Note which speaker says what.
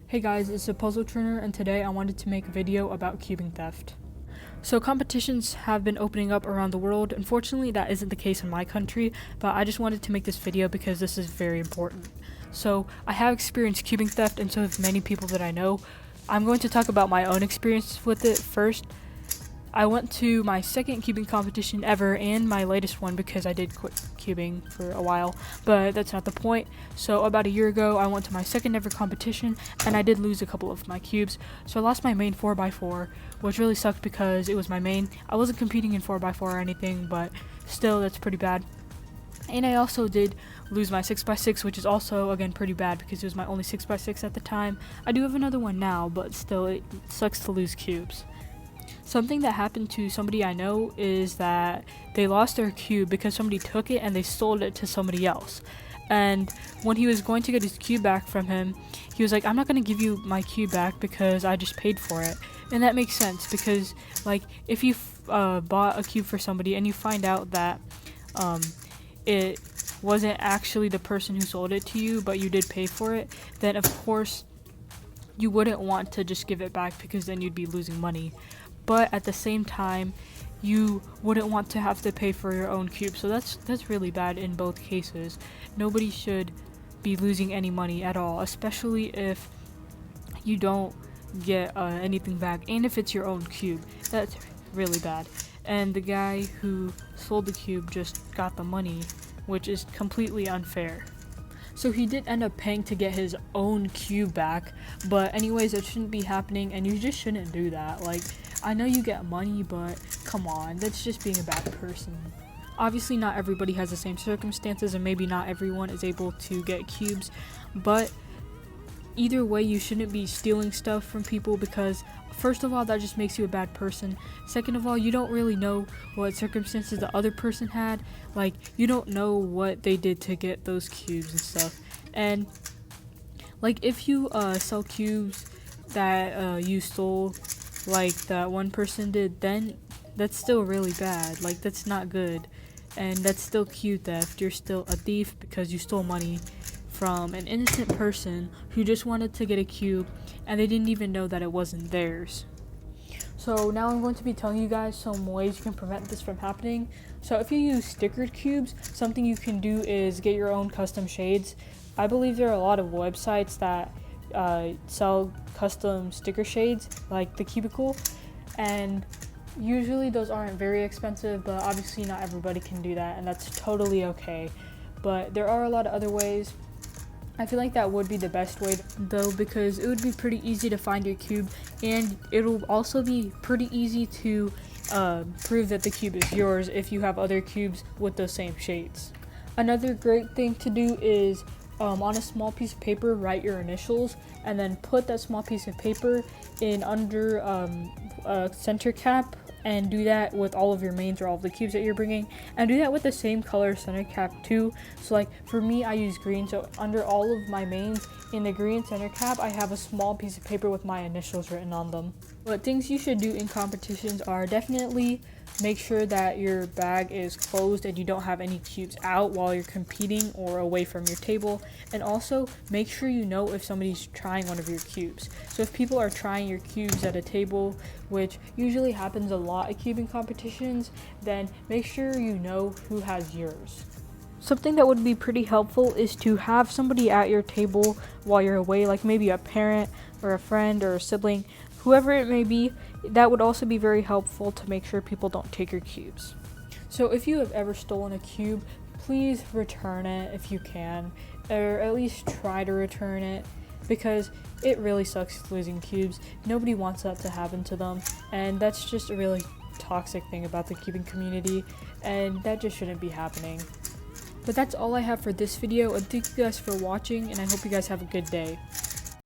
Speaker 1: Hey guys, it's a Puzzle Trainer, and today I wanted to make a video about cubing theft. So competitions have been opening up around the world. Unfortunately, that isn't the case in my country, but I just wanted to make this video because this is very important. So I have experienced cubing theft, and so have many people that I know. I'm going to talk about my own experience with it first. I went to my second cubing competition ever and my latest one because I did quit cubing for a while, but that's not the point. So about a year ago, I went to my second ever competition and I did lose a couple of my cubes. So I lost my main 4x4, which really sucked because it was my main. I wasn't competing in 4x4 or anything, but still, that's pretty bad. And I also did lose my 6x6, which is also, again, pretty bad because it was my only 6x6 at the time. I do have another one now, but still, it sucks to lose cubes. Something that happened to somebody I know is that they lost their cube because somebody took it and they sold it to somebody else. And when he was going to get his cube back from him, he was like, I'm not going to give you my cube back because I just paid for it. And that makes sense because, like, if you bought a cube for somebody and you find out that it wasn't actually the person who sold it to you, but you did pay for it, then of course you wouldn't want to just give it back because then you'd be losing money. But at the same time, you wouldn't want to have to pay for your own cube. So that's really bad in both cases. Nobody should be losing any money at all, especially if you don't get anything back, and if it's your own cube. That's really bad. And the guy who sold the cube just got the money, which is completely unfair. So he did end up paying to get his own cube back, but anyways, it shouldn't be happening, and you just shouldn't do that. Like, I know you get money, but come on, that's just being a bad person. Obviously, not everybody has the same circumstances, and maybe not everyone is able to get cubes, but either way, you shouldn't be stealing stuff from people because, first of all, that just makes you a bad person. Second of all, you don't really know what circumstances the other person had. Like, you don't know what they did to get those cubes and stuff. And, like, if you sell cubes that you stole, like that one person did, then that's still really bad. Like, that's not good. And that's still cube theft. You're still a thief because you stole money from an innocent person who just wanted to get a cube and they didn't even know that it wasn't theirs. So now I'm going to be telling you guys some ways you can prevent this from happening. So if you use stickered cubes, something you can do is get your own custom shades. I believe there are a lot of websites that sell custom sticker shades like the Cubicle, and usually those aren't very expensive, but obviously not everybody can do that, and that's totally okay. But there are a lot of other ways. I feel like that would be the best way though, because it would be pretty easy to find your cube, and it'll also be pretty easy to prove that the cube is yours if you have other cubes with those same shades. Another great thing to do is on a small piece of paper, write your initials and then put that small piece of paper in under a center cap, and do that with all of your mains or all of the cubes that you're bringing, and do that with the same color center cap too. So like for me, I use green, so under all of my mains in the green center cap, I have a small piece of paper with my initials written on them. But things you should do in competitions are definitely make sure that your bag is closed and you don't have any cubes out while you're competing or away from your table. And also make sure you know if somebody's trying one of your cubes. So if people are trying your cubes at a table, which usually happens a lot at cubing competitions, then make sure you know who has yours. Something that would be pretty helpful is to have somebody at your table while you're away, like maybe a parent or a friend or a sibling, whoever it may be. That would also be very helpful to make sure people don't take your cubes. So if you have ever stolen a cube, please return it if you can, or at least try to return it, because it really sucks losing cubes. Nobody wants that to happen to them, and that's just a really toxic thing about the cubing community, and that just shouldn't be happening. But that's all I have for this video, and thank you guys for watching, and I hope you guys have a good day.